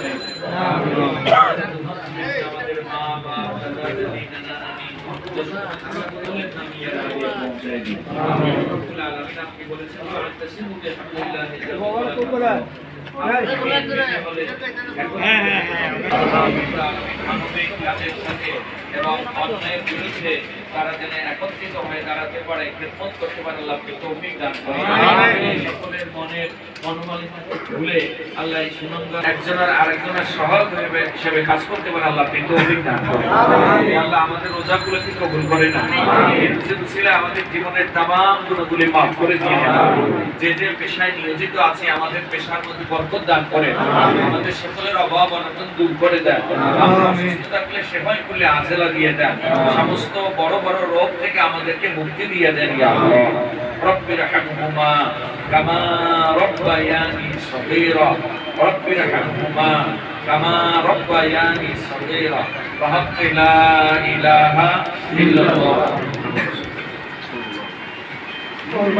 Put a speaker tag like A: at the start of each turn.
A: পৌঁছায় আমাদের মা বাবা দাদা দাদি নানা নানি সকলের নাম ইয়া রাব্বি পৌঁছায় দিন আমিন রব্বুল আলামিন আপনি বলেছেন আলহামদুলিল্লাহ মানবিক কাজের সাথে এবং অন্যায়ের বিরুদ্ধে তারা যেন একত্রিত হয়ে দাঁড়াতে পারে, খেদমত করতে পারে, আল্লাহকে তৌফিক দান করেন। সকলের মনের মনোমালিন্যকে ভুলে আল্লাহ এই সুনন্দ একজনের আরেকজনের সহায়ক হিসেবে কাজ করতে পারে, আল্লাহকে তৌফিক দান করেন। আল্লাহ আমাদের রোজাগুলোকে কবুল করে না, আমাদের জীবনের তামাম গুণাগুলি মাফ করে দিয়ে যে যে পেশায় নিয়োজিত আছে আমাদের পেশার মধ্যে বরকত দান করেন, আমাদের সকলের অভাব অনটন দূর করে দেন, সুস্থ থাকলে সেবাই করলে আজেলা দিয়ে দেন, সমস্ত বড় বড় রোগ থেকে আমাদেরকে মুক্তি দিয়ে দেন। ইয়া আল্লাহ রব্বির হামহুমা কামা রব্বায়ানি সগীরা রব্বির হামহুমা কামা রব্বায়ানি সগীরা ওয়া হাক্কি লা ইলাহা ইল্লাল্লাহ।